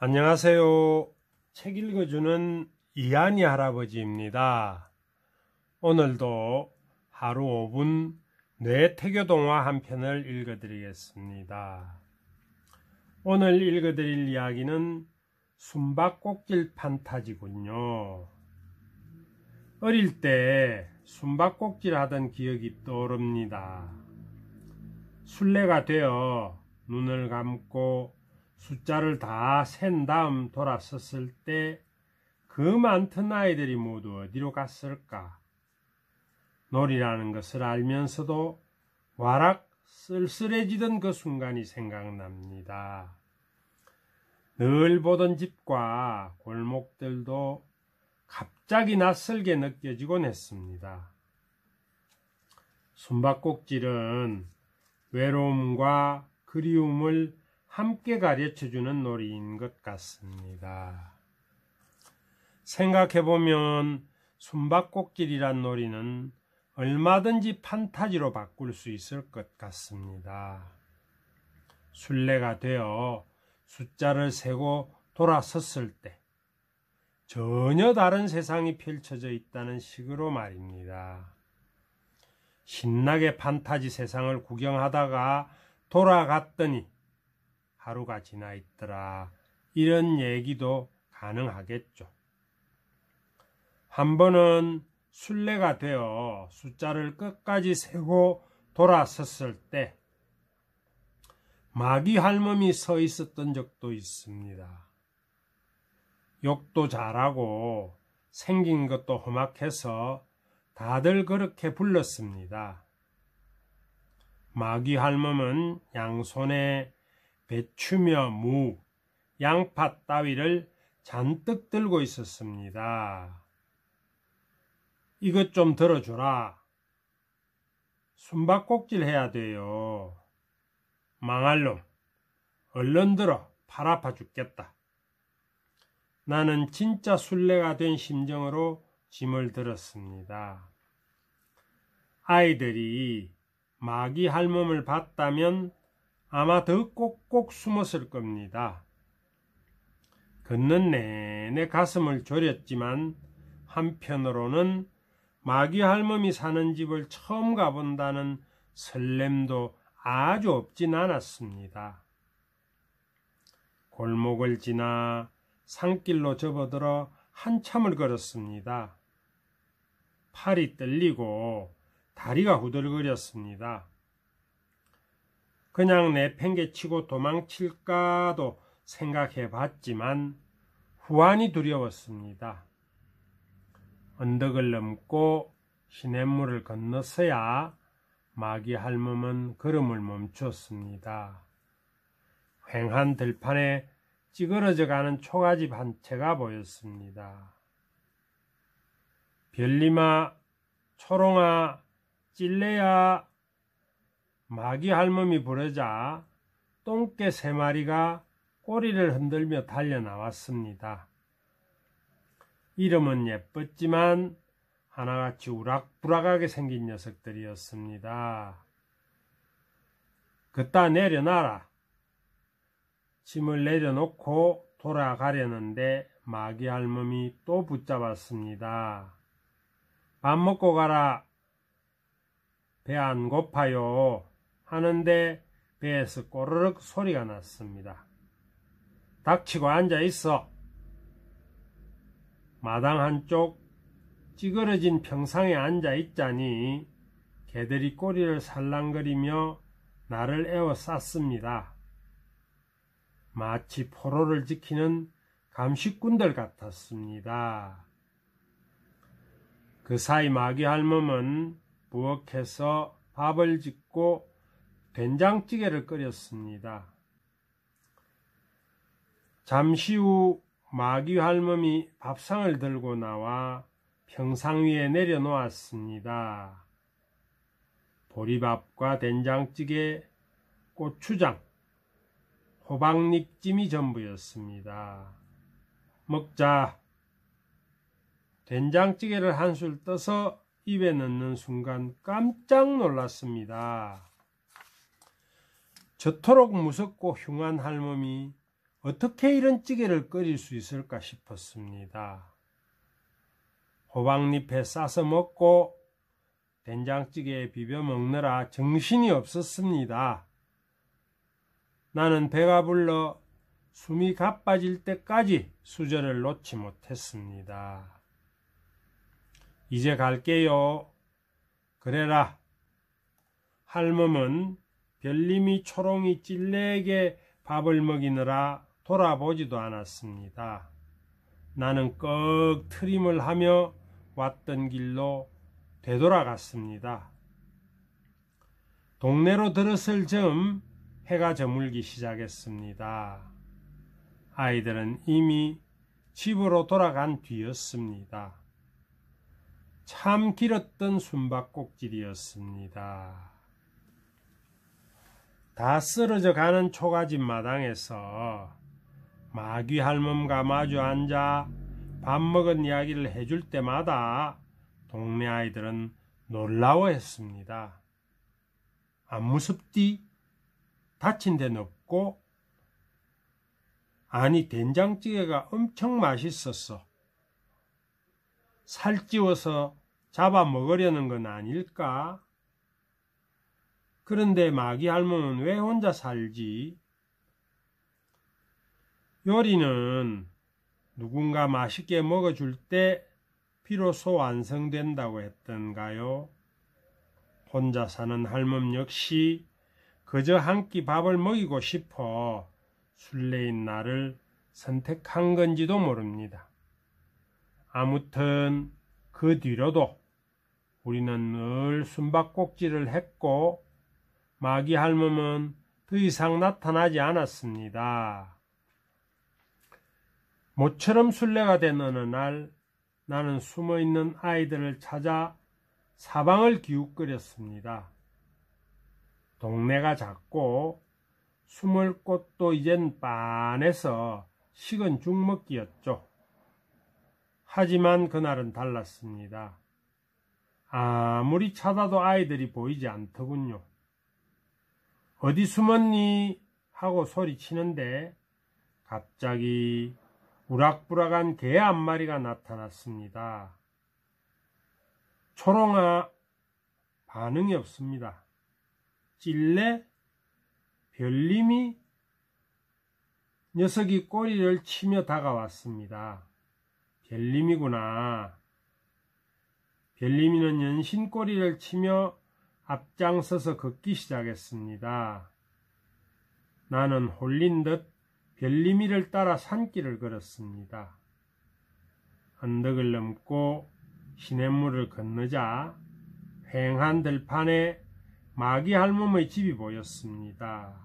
안녕하세요. 책 읽어주는 이한이 할아버지입니다. 오늘도 하루 5분 뇌태교동화 한 편을 읽어드리겠습니다. 오늘 읽어드릴 이야기는 숨바꼭질 판타지군요. 어릴 때 숨바꼭질 하던 기억이 떠오릅니다. 술래가 되어 눈을 감고 숫자를 다 센 다음 돌아섰을 때 그 많던 아이들이 모두 어디로 갔을까? 놀이라는 것을 알면서도 와락 쓸쓸해지던 그 순간이 생각납니다. 늘 보던 집과 골목들도 갑자기 낯설게 느껴지곤 했습니다. 숨바꼭질은 외로움과 그리움을 함께 가르쳐주는 놀이인 것 같습니다. 생각해보면 숨바꼭질이란 놀이는 얼마든지 판타지로 바꿀 수 있을 것 같습니다. 술래가 되어 숫자를 세고 돌아섰을 때 전혀 다른 세상이 펼쳐져 있다는 식으로 말입니다. 신나게 판타지 세상을 구경하다가 돌아갔더니 하루가 지나 있더라. 이런 얘기도 가능하겠죠. 한 번은 술래가 되어 숫자를 끝까지 세고 돌아섰을 때 마귀 할멈이 서 있었던 적도 있습니다. 욕도 잘하고 생긴 것도 험악해서 다들 그렇게 불렀습니다. 마귀 할멈은 양손에 배추며 무, 양파 따위를 잔뜩 들고 있었습니다. 이것 좀 들어주라. 숨바꼭질 해야 돼요. 망할 놈, 얼른 들어. 팔 아파 죽겠다. 나는 진짜 술래가 된 심정으로 짐을 들었습니다. 아이들이 마귀 할멈을 봤다면 아마 더 꼭꼭 숨었을 겁니다. 걷는 내내 가슴을 졸였지만 한편으로는 마귀 할멈이 사는 집을 처음 가본다는 설렘도 아주 없진 않았습니다. 골목을 지나 산길로 접어들어 한참을 걸었습니다. 팔이 떨리고 다리가 후들거렸습니다. 그냥 내팽개치고 도망칠까도 생각해 봤지만 후환이 두려웠습니다. 언덕을 넘고 시냇물을 건너서야 마귀 할멈은 걸음을 멈췄습니다. 휑한 들판에 찌그러져 가는 초가집 한 채가 보였습니다. 별님아, 초롱아, 찔레야, 마귀 할멈이 부르자 똥개 3마리가 꼬리를 흔들며 달려나왔습니다. 이름은 예뻤지만 하나같이 우락부락하게 생긴 녀석들이었습니다. 그따 내려놔라. 짐을 내려놓고 돌아가려는데 마귀 할멈이 또 붙잡았습니다. 밥 먹고 가라. 배 안 고파요. 하는데 배에서 꼬르륵 소리가 났습니다. 닥치고 앉아 있어. 마당 한쪽 찌그러진 평상에 앉아 있자니 개들이 꼬리를 살랑거리며 나를 에워쌌습니다. 마치 포로를 지키는 감식꾼들 같았습니다. 그 사이 마귀 할멈은 부엌에서 밥을 짓고 된장찌개를 끓였습니다. 잠시 후 마귀 할멈이 밥상을 들고 나와 평상 위에 내려놓았습니다. 보리밥과 된장찌개, 고추장, 호박잎찜이 전부였습니다. 먹자. 된장찌개를 한술 떠서 입에 넣는 순간 깜짝 놀랐습니다. 저토록 무섭고 흉한 할멈이 어떻게 이런 찌개를 끓일 수 있을까 싶었습니다. 호박잎에 싸서 먹고 된장찌개에 비벼 먹느라 정신이 없었습니다. 나는 배가 불러 숨이 가빠질 때까지 수저를 놓지 못했습니다. 이제 갈게요. 그래라. 할멈은 별님이 초롱이 찔레에게 밥을 먹이느라 돌아보지도 않았습니다. 나는 꺽 트림을 하며 왔던 길로 되돌아갔습니다. 동네로 들었을 즈음 해가 저물기 시작했습니다. 아이들은 이미 집으로 돌아간 뒤였습니다. 참 길었던 숨바꼭질이었습니다. 다 쓰러져 가는 초가집 마당에서 마귀 할멈과 마주 앉아 밥 먹은 이야기를 해줄 때마다 동네 아이들은 놀라워했습니다. 안 무섭디? 다친 데는 없고? 아니, 된장찌개가 엄청 맛있었어. 살찌워서 잡아먹으려는 건 아닐까? 그런데 마귀 할멈은 왜 혼자 살지? 요리는 누군가 맛있게 먹어줄 때 비로소 완성된다고 했던가요? 혼자 사는 할멈 역시 그저 한 끼 밥을 먹이고 싶어 술래인 나를 선택한 건지도 모릅니다. 아무튼 그 뒤로도 우리는 늘 숨바꼭질을 했고 마귀 할멈은 더 이상 나타나지 않았습니다. 모처럼 술래가 된 어느 날 나는 숨어있는 아이들을 찾아 사방을 기웃거렸습니다. 동네가 작고 숨을 곳도 이젠 빤해서 식은 죽먹기였죠. 하지만 그날은 달랐습니다. 아무리 찾아도 아이들이 보이지 않더군요. 어디 숨었니? 하고 소리치는데 갑자기 우락부락한 개 한 마리가 나타났습니다. 초롱아, 반응이 없습니다. 찔레? 별님이? 녀석이 꼬리를 치며 다가왔습니다. 별님이구나. 별님이는 연신 꼬리를 치며 앞장서서 걷기 시작했습니다. 나는 홀린 듯 별님이를 따라 산길을 걸었습니다. 언덕을 넘고 시냇물을 건너자 휑한 들판에 마귀 할멈의 집이 보였습니다.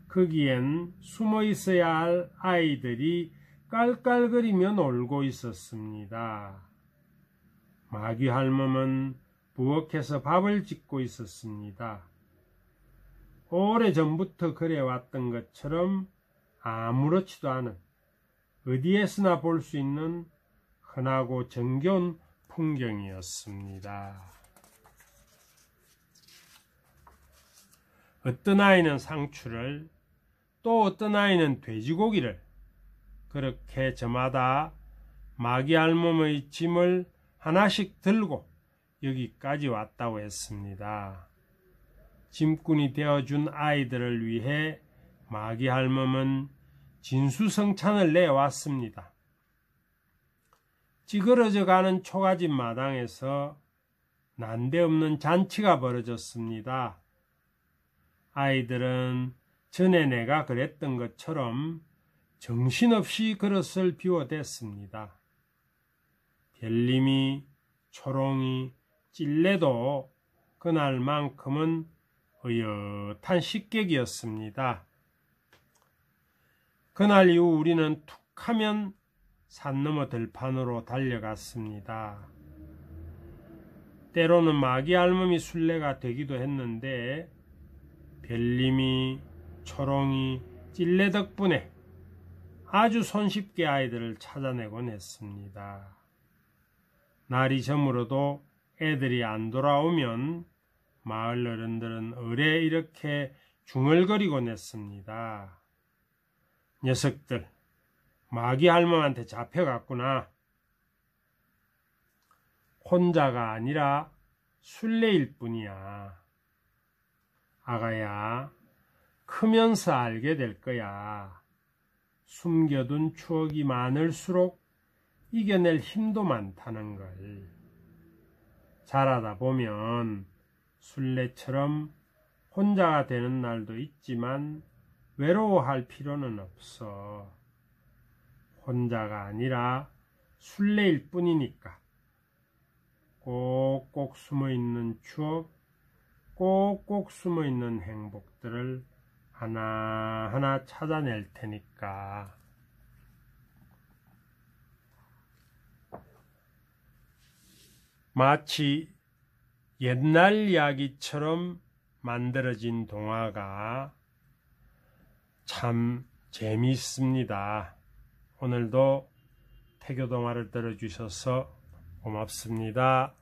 거기엔 숨어 있어야 할 아이들이 깔깔거리며 놀고 있었습니다. 마귀 할멈은 부엌에서 밥을 짓고 있었습니다. 오래전부터 그래왔던 것처럼 아무렇지도 않은 어디에서나 볼 수 있는 흔하고 정겨운 풍경이었습니다. 어떤 아이는 상추를, 또 어떤 아이는 돼지고기를, 그렇게 저마다 마귀 할멈의 짐을 하나씩 들고 여기까지 왔다고 했습니다. 짐꾼이 되어준 아이들을 위해 마귀 할멈은 진수성찬을 내왔습니다. 찌그러져 가는 초가집 마당에서 난데없는 잔치가 벌어졌습니다. 아이들은 전에 내가 그랬던 것처럼 정신없이 그릇을 비워댔습니다. 별님이, 초롱이, 찔레도 그날만큼은 의젓한 식객이었습니다. 그날 이후 우리는 툭하면 산 너머 들판으로 달려갔습니다. 때로는 마귀 할멈이 술래가 되기도 했는데 별님이, 초롱이, 찔레 덕분에 아주 손쉽게 아이들을 찾아내곤 했습니다. 날이 저물어도 애들이 안 돌아오면 마을 어른들은 을에 이렇게 중얼거리곤 했습니다. 녀석들 마귀 할멈한테 잡혀갔구나. 혼자가 아니라 순례일 뿐이야. 아가야, 크면서 알게 될 거야. 숨겨둔 추억이 많을수록 이겨낼 힘도 많다는 걸. 자라다 보면 순례처럼 혼자가 되는 날도 있지만 외로워할 필요는 없어. 혼자가 아니라 순례일 뿐이니까. 꼭꼭 숨어있는 추억, 꼭꼭 숨어있는 행복들을 하나하나 찾아낼 테니까. 마치 옛날 이야기처럼 만들어진 동화가 참 재미있습니다. 오늘도 태교동화를 들어주셔서 고맙습니다.